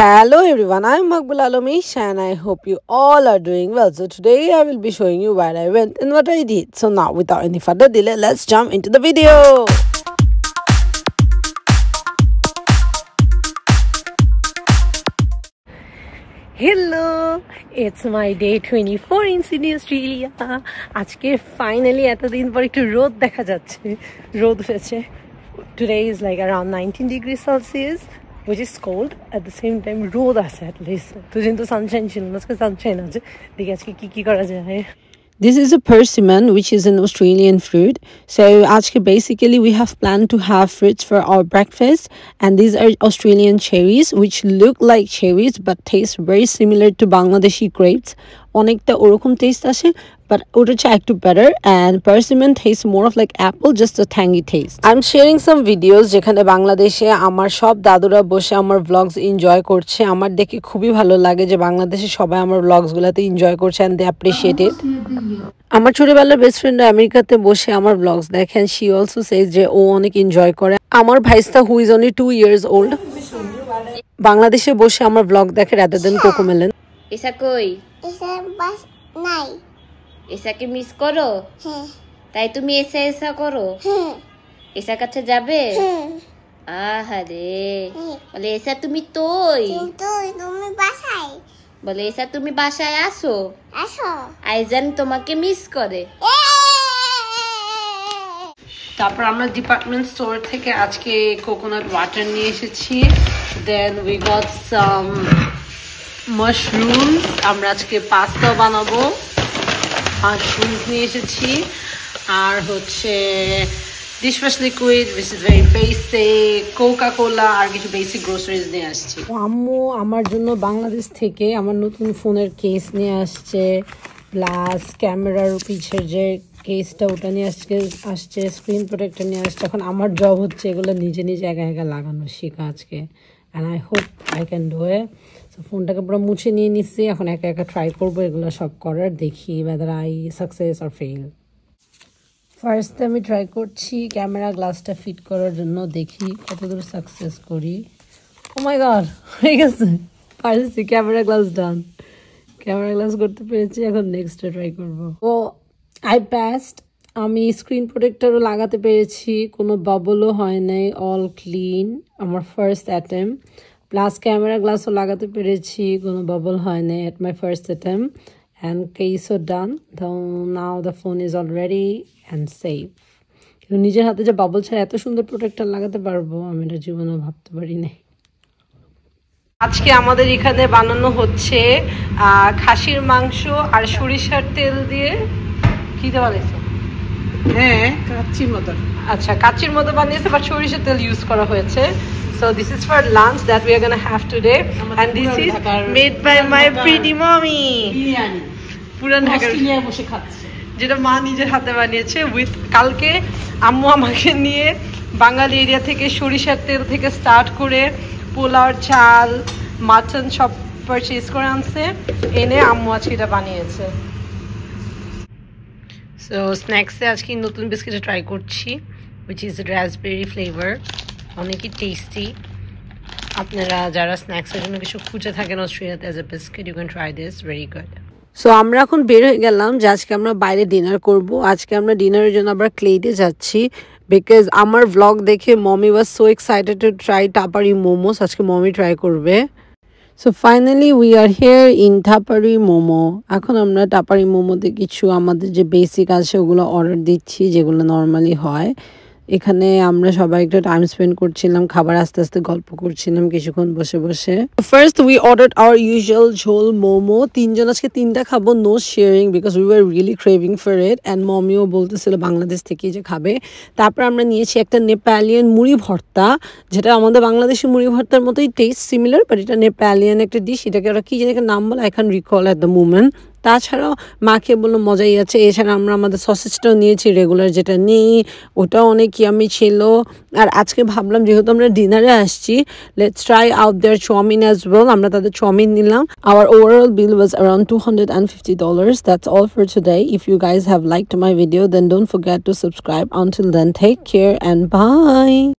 Hello everyone, I'm Makbul Alomish and I hope you all are doing well. So today I will be showing you where I went and what I did. So now without any further delay, let's jump into the video. Hello, it's my day 24 in Sydney, Australia. আজকে finally এতদিন পর একটু রোদ দেখা যাচ্ছে। রোদ উঠেছে। Today is like around 19 degrees Celsius, which is cold. At the same time, রোদ আছে at least. তো কিন্তু sunshine ছিল না, আজকে sunshine আছে। দেখি আজকে কি করা যায়। This is a persimmon, which is an Australian fruit. So basically we have planned to have fruits for our breakfast, and these are Australian cherries, which look like cherries but taste very similar to Bangladeshi grapes. Onekta orokom taste ashe, but otar cha ekটু better, and persimmon tastes more of like apple, just a tangy taste. I'm sharing some videos যেখানে বাংলাদেশে আমার সব দাদুরা বসে আমার vlogs enjoy করছে। আমার দেখে খুবই ভালো লাগে যে বাংলাদেশে সবাই আমার vlogs গুলাতে enjoy করছে and they appreciate it. আমার ছোটবেলার বেস্ট ফ্রেন্ড আমেরিকাতে বসে আমার vlogs দেখেন, she also says যে ও অনেক enjoy করে। আমার ভাইস্তা who is only 2 years old বাংলাদেশে বসে আমার vlog দেখে rather than কোকোমেলন। এসা কই? এসা বাস নাই। এসাকে মিস করো? হ্যাঁ। তাই তুমি এসা করো? হ্যাঁ। এসা কাছে যাবে? হ্যাঁ। আহারে। বলে এসা তুমি তুমি বাসায়। বলে এসা তুমি বাসায় আসো? আসো। আইজান তোমাকে মিস করে। তারপর আমরা ডিপার্টমেন্ট স্টোর থেকে আজকে কোকোনাট ওয়াটার নিয়ে এসেছি। Then we got some mushrooms. আমরা আজকে পাস্তা বানাবো। মাশরুমস নিয়ে এসেছি আর হচ্ছে dishwash liquid, which is very basic, Coca Cola আর কিছু বেসিক গ্রোসারিজ নিয়ে আসছি। আম্মু আমার জন্য বাংলাদেশ থেকে আমার নতুন ফোনের কেস নিয়ে আসছে, প্লাস ক্যামেরার পিছের যে কেসটা ওটা নিয়ে আসছে, স্ক্রিন প্রোটেক্টর নিয়ে আসছে। এখন আমার জব হচ্ছে এগুলো নিজে একা একা লাগানো শেখা আজকে, and I hope I can do it. So ফোনটাকে পুরো মুছে নিয়ে নিচ্ছি, এখন একা একা ট্রাই করবো এগুলো সব করার, দেখি whether I success or fail. First আমি ট্রাই করছি ক্যামেরা গ্লাসটা ফিট করার জন্য, দেখি কতদূর সাকসেস করি। ও মাই গড, হয়ে গেছে, পারছি, camera glass done, camera glass করতে পেরেছি। এখন নেক্সটটা ট্রাই করবো। Oh I passed. আমি স্ক্রিন প্রোটেক্টরও লাগাতে পেরেছি, কোনো বাবলও হয় নাই, অল ক্লিন, আমার ফার্স্ট অ্যাটেম্প। প্লাস ক্যামেরা গ্লাসও লাগাতে পেরেছি, কোনো বাবল হয় নাই at my first attempt, and কেসও done. Now the phone is already and safe. কিন্তু নিজের হাতে যে বাবল ছাড়া এত সুন্দর প্রোটেক্টর লাগাতে পারবো আমি এটা জীবনেও ভাবতে পারি নাই। আজকে আমাদের এখানে বানানো হচ্ছে খাসির মাংস আর সরিষার তেল দিয়ে। কি দেওয়া লাগছে? হ্যাঁ, কাচ্চির মতো। আচ্ছা, কাচ্চির মতো বানিয়েছে, বাট সরিষার তেল ইউজ করা হয়েছে। So this is for lunch that we are going to have today, and this is made by my pretty mommy. Biryani. পুরান ঢাকার অস্ট্রেলিয়ায় বসে খাচ্ছে, যেটা মা নিজের হাতে বানিয়েছে। উইথ কালকে আম্মু আমাকে নিয়ে বাঙালি এরিয়া থেকে সরিষার তেল থেকে স্টার্ট করে পোলাওর চাল, মাটন সব পারচেজ করে আনছে, এনে আম্মু আজকে এটা বানিয়েছে। সো স্ন্যাক্সে আজকে নতুন বিস্কিটটা ট্রাই করছি, which is raspberry flavor, অনেকই টেস্টি। আপনারা যারা স্ন্যাক্সের জন্য কিছু খুঁজে থাকেন অস্ট্রেলিয়াতে as a biscuit, you can try this, very good. So আমরা এখন বের হয়ে গেলাম যে আজকে আমরা বাইরে ডিনার করব। আজকে আমরা ডিনারের জন্য আবার ক্লেডে যাচ্ছি, বিকজ আমার ভ্লগ দেখে mommy was so excited to try Tapari momos. আজকে মমি ট্রাই করবে। So finally we are here in Tapari momo. এখন আমরা টাপারি মোমোতে কিছু আমাদের যে বেসিক আছে ওগুলো অর্ডার দিচ্ছি, যেগুলো নর্মালি হয়। এখানে আমরা সবাই একটা টাইম স্পেন্ড করছিলাম, খাবার আস্তে আস্তে গল্প করছিলাম কিছুক্ষণ বসে বসে। First we ordered our usual jhol momo. তিনজন আজকে তিনটা খাবো, no sharing, because we were really craving for it, and মমিও বলতেছিল বাংলাদেশ থেকে যে খাবে। তারপর আমরা নিয়েছি একটা নেপালিয়ান মুড়ি ভর্তা, যেটা আমাদের বাংলাদেশি মুড়ি ভর্তার মতোই টেস্ট সিমিলার, বাট এটা নেপালিয়ান একটা ডিশ। এটাকে ওরা কি যেন একটা নাম বলে, I can recall at the moment. তাছাড়াও মাকে বললো মজাই আছে। এছাড়া আমরা আমাদের সসেজটাও নিয়েছি রেগুলার, যেটা নেই ওটাও অনেক ইয়ামি ছিল। আর আজকে ভাবলাম যেহেতু আমরা ডিনারে আসছি, let's try out their chow mein as well. আমরা তাদের চাউমিন নিলাম। Our overall bill was around $250. That's all for today. If you guys have liked my video, then don't forget to subscribe. Until then, take care and bye.